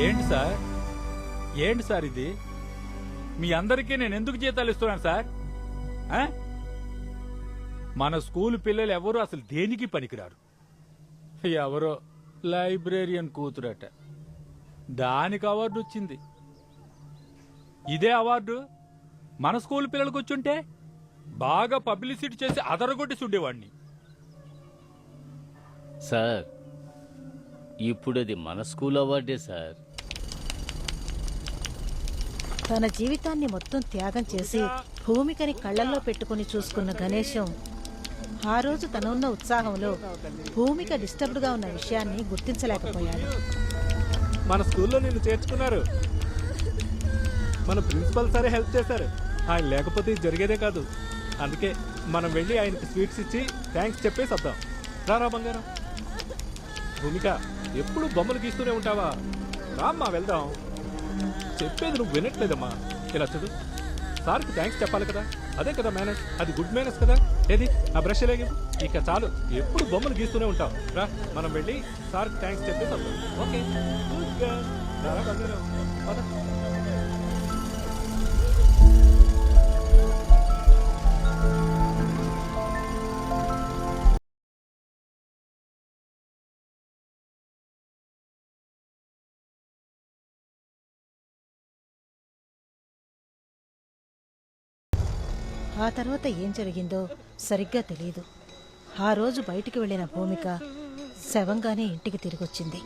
ఏంటి సార్ ఏంటి సార్ ఇది? మీ అందరికీ నేను ఎందుకు జీతాలు ఇస్తున్నాను సార్? మన స్కూల్ పిల్లలు ఎవరు అసలు దేనికి పనికిరారు. ఎవరో లైబ్రేరియన్ కూతురట, దానికి అవార్డు వచ్చింది. ఇదే అవార్డు మన స్కూల్ పిల్లలకు వచ్చుంటే బాగా పబ్లిసిటీ చేసి అదరగొట్టి చూడేవాడిని. సార్ ఇప్పుడు అది మన స్కూల్ అవార్డే సార్. తన జీవితాన్ని మొత్తం త్యాగం చేసి భూమికని కళ్ళల్లో పెట్టుకుని చూసుకున్న గణేశం ఆ రోజు తనున్న ఉత్సాహంలో భూమిక డిస్టర్బ్డ్ గా ఉన్న విషయాన్ని గుర్తించలేకపోయాడు. మన స్కూల్లో నిన్ను చేర్చుకున్నారు. మన ప్రిన్సిపల్ సరే హెల్ప్ చేశారు. ఆయన లేకపోతే ఇది జరిగేదే కాదు. అందుకే మనం వెళ్ళి ఆయనకి స్వీట్స్ ఇచ్చి థ్యాంక్స్ చెప్పేసి వద్దాం. రారా బంగారం. భూమిక, ఎప్పుడు బొమ్మలు గీస్తూనే ఉంటావా? రామ్మా వెళ్దాం. చెప్పేది నువ్వు వినట్లేదమ్మా. ఇలా చూడు, సార్కి థ్యాంక్స్ చెప్పాలి కదా, అదే కదా మేనేజ్. అది గుడ్ మేనేజ్ కదా. ఏది ఆ బ్రష్ లేగి ఇక చాలు, ఎప్పుడు బొమ్మలు గీస్తూనే ఉంటాం. రా మనం వెళ్ళి సార్కి థ్యాంక్స్ చెప్పేసి వద్దాం. ఓకే రారా బంగారం. ఆ తర్వాత ఏం జరిగిందో సరిగ్గా తెలియదు. ఆ రోజు బయటికి వెళ్లిన భూమిక శవంగానే ఇంటికి తిరిగొచ్చింది.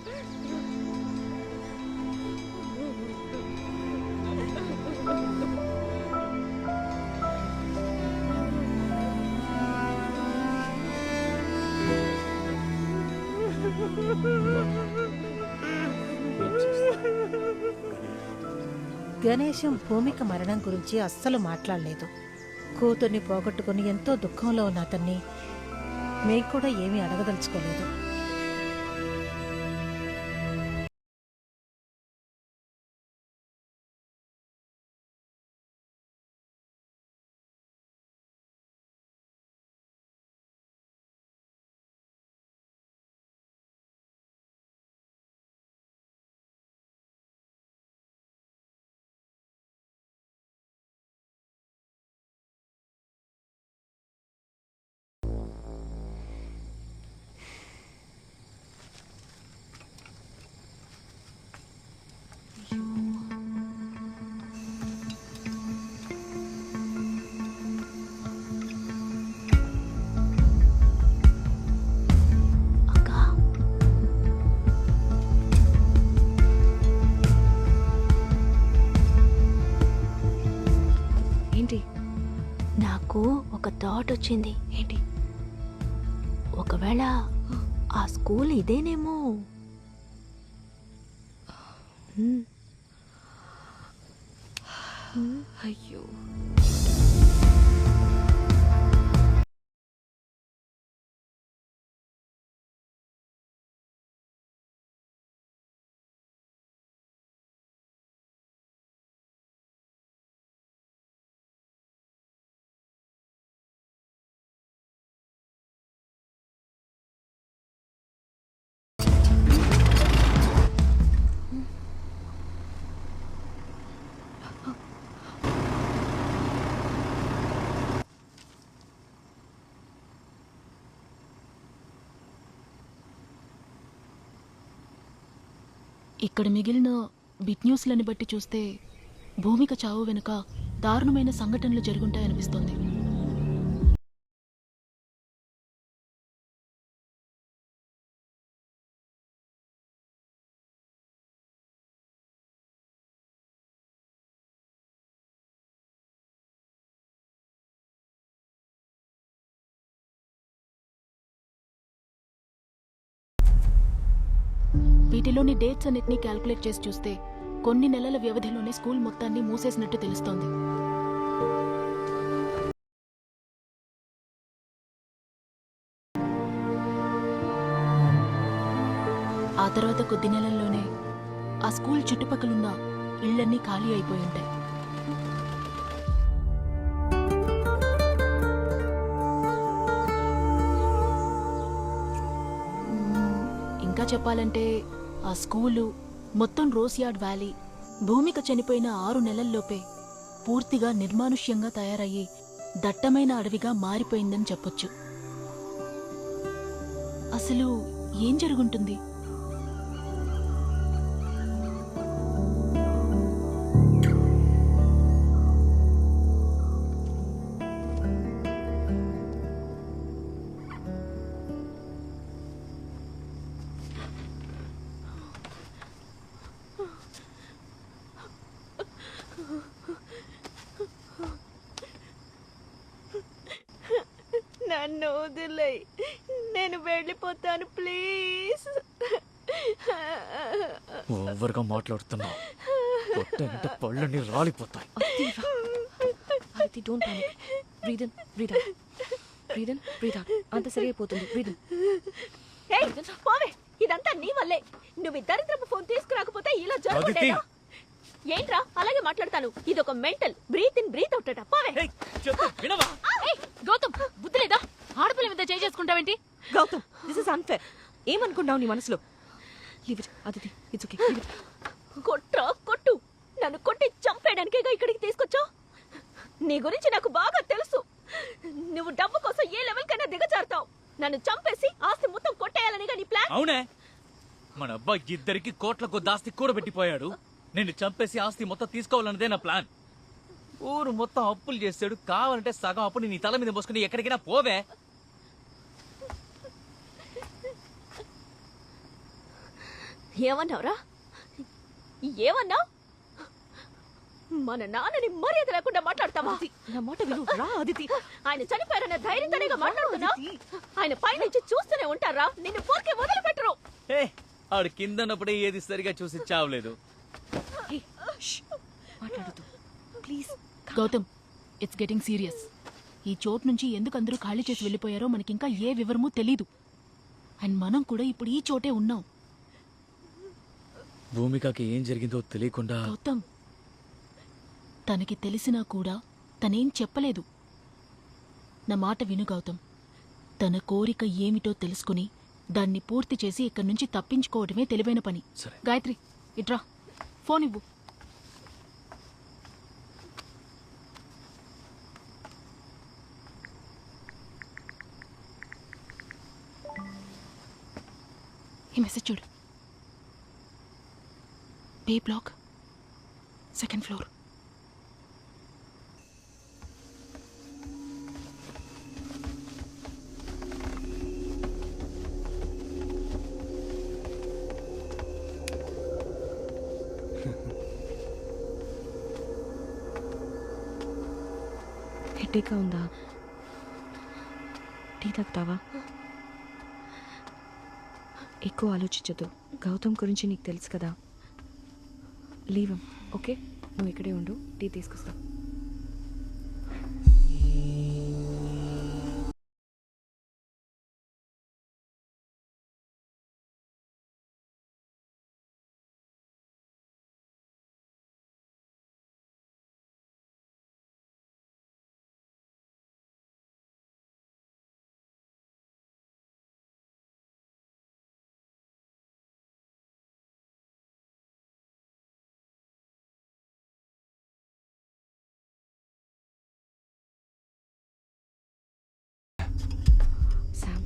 గణేశం భూమిక మరణం గురించి అస్సలు మాట్లాడలేదు. కూతుర్ని పోగొట్టుకుని ఎంతో దుఃఖంలో ఉన్న అతన్ని మేం కూడా ఏమీ అడగదలుచుకోలేదు. నాకు ఒక థాట్ వచ్చింది. ఏంటి? ఒకవేళ ఆ స్కూల్ ఇదేనేమో. అయ్యో, ఇక్కడ మిగిలిన బిట్ న్యూస్లని బట్టి చూస్తే భూమిక చావు వెనుక దారుణమైన సంఘటనలు జరుగుంటాయనిపిస్తోంది. వీటిలోని డేట్స్ అన్నిటినీ క్యాల్కులేట్ చేసి చూస్తే కొన్ని నెలల వ్యవధిలోనే స్కూల్ మొత్తాన్ని మూసేసినట్టు తెలుస్తోంది. ఆ తర్వాత కొద్ది నెలల్లోనే ఆ స్కూల్ చుట్టుపక్కలున్న ఇళ్లన్నీ ఖాళీ అయిపోయి ఉంటాయి. ఇంకా చెప్పాలంటే ఆ స్కూలు మొత్తం రోస్యార్డ్ వ్యాలీ భూమిక చనిపోయిన 6 నెలల్లోపే పూర్తిగా నిర్మానుష్యంగా తయారయ్యి దట్టమైన అడవిగా మారిపోయిందని చెప్పొచ్చు. అసలు ఏం జరుగుంటుంది? నన్ను వదిలే, నేను వెళ్ళిపోతాను ప్లీజ్. ఓవర్గా మాట్లాడుతున్నావు. పొట్టంటే పళ్ళని రాలిపోతాయి. Aditi, don't panic. Breathe in, breathe out. Breathe in, breathe out. అంత సరి అయిపోతుంది. Breathe in. ఏయ్, పోవే, ఇదంతా నీ వల్లే. నువ్వు ఈ దరిద్రపు ఫోన్ తీసుకురాకపోతే ఇలా జరుగుతుందేనా? ఏంట్రా అలాగే మాట్లాడతాను? ఇదొక mental. Breathe in, breathe out అట. పోవే. గౌతమ్, బుద్ధి లేదా? ఆడపిల్ల మీద చేయి చేసుకుంటావేంటి? Gautam, this is unfair. ఏమనుకున్నావు నీ మనసులో? Leave it Aditi, it's okay. Leave it. కొట్రా, కొట్టు. నన్ను కొట్టి చంపేయడానికేగా ఇక్కడికి తీసుకొచ్చావు. నీ గురించి నాకు బాగా తెలుసు. నువ్వు డబ్బు కోసం ఏ లెవెల్ కైనా దిగజారుతావు. నన్ను చంపేసి ఆస్తి మొత్తం కొట్టేయాలనిగా నీ ప్లాన్. అవునే, మన అబ్బాయి ఇద్దరికి కోట్లకు దాస్తి కూడబెట్టిపోయాడు. నిన్ను చంపేసి ఆస్తి మొత్తం తీసుకోవాలన్నదే నా ప్లాన్. ఊరు మొత్తం అప్పులు చేశాడు. కావాలంటే సగం అప్పుని నీ తల మీద మోసుకుని ఎక్కడికైనా పోవే. ఏమన్నావురా? ఏమన్నావు? మన నాన్నని మర్యాద లేకుండా మాట్లాడతావా? నా మాట విను. రా అదితి. ఆయన చనిపోయారన్న ధైర్యంతోనేగా మాట్లాడుతున్నా. ఆయన పైనుంచి చూస్తూనే ఉంటారా? నిన్ను పోకే వదిలిపెట్టరు. ఆడు కిందన్నప్పుడే ఏది సరిగా చూసి చావలేదు. మాట్లాడదు please. Gautam, it's getting serious. ఈ చోటు నుంచి ఎందుకు అందరూ ఖాళీ చేసి వెళ్ళిపోయారో మనకింకా ఏ వివరమూ తెలీదు. అండ్ మనం కూడా ఇప్పుడు ఈ చోటే ఉన్నాం. భూమికకి ఏం జరిగిందో తెలియకుండా గౌతమ్, తనకి తెలిసినా కూడా తనేం చెప్పలేదు. నా మాట విను గౌతమ్. తన కోరిక ఏమిటో తెలుసుకుని దాన్ని పూర్తి చేసి ఇక్కడి నుంచి తప్పించుకోవడమే తెలివైన పని. సరే. గాయత్రి, ఇట్రా, ఫోన్ ఇవ్వు. ఈ మెసేజ్ చూడు. బే బ్లాక్, 2nd ఫ్లోర్. హెడేక్గా ఉందా? టీ తాగుతావా? ఎక్కువ ఆలోచించదు. గౌతమ్ గురించి నీకు తెలుసు కదా. Leave him, okay? నువ్వు ఇక్కడే ఉండు, టీ తీసుకొస్తా. శామ్,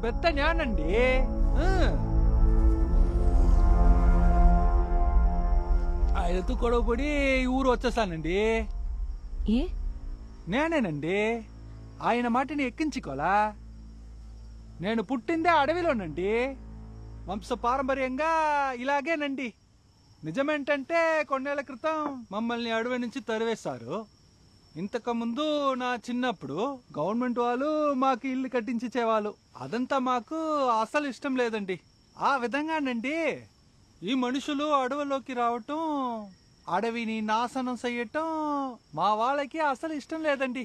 పెద్ద జ్ఞానండి. ఆయనతో గొడవపడి ఈ ఊరు వచ్చేసానండి. ఏ నేనేనండి ఆయన మాటని ఎక్కించుకోలా. నేను పుట్టిందే అడవిలోనండి. వంశ పారంపర్యంగా ఇలాగేనండి. నిజమేంటంటే కొన్నేళ్ల క్రితం మమ్మల్ని అడవి నుంచి తరివేశారు. ఇంతకు ముందు నా చిన్నప్పుడు గవర్నమెంట్ వాళ్ళు మాకు ఇల్లు కట్టించేవాళ్ళు. అదంతా మాకు అసలు ఇష్టం లేదండి. ఆ విధంగానండి ఈ మనుషులు అడవిలోకి రావటం, అడవిని నాశనం చెయ్యటం మా వాళ్ళకి అసలు ఇష్టం లేదండి.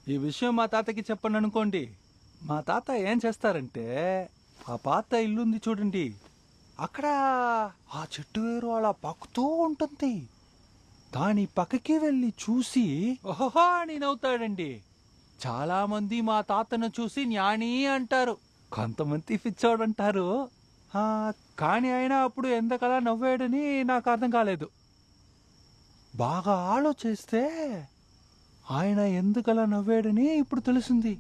ఈ విషయం మా తాతకి చెప్పండి అనుకోండి, మా తాత ఏం చేస్తారంటే ఆ పాత ఇల్లుంది చూడండి, అక్కడ ఆ చెట్టు వేరు అలా పాకుతూ ఉంటుంది. దాని పక్కకి వెళ్ళి చూసి ఓహో అని నవ్వుతాడండి. చాలా మంది మా తాతను చూసి జ్ఞాని అంటారు, కొంతమంది పిచ్చోడంటారు. కానీ ఆయన అప్పుడు ఎందుకలా నవ్వాడని నాకు అర్థం కాలేదు. బాగా ఆలోచిస్తే ఆయన ఎందుకలా నవ్వాడని ఇప్పుడు తెలిసింది.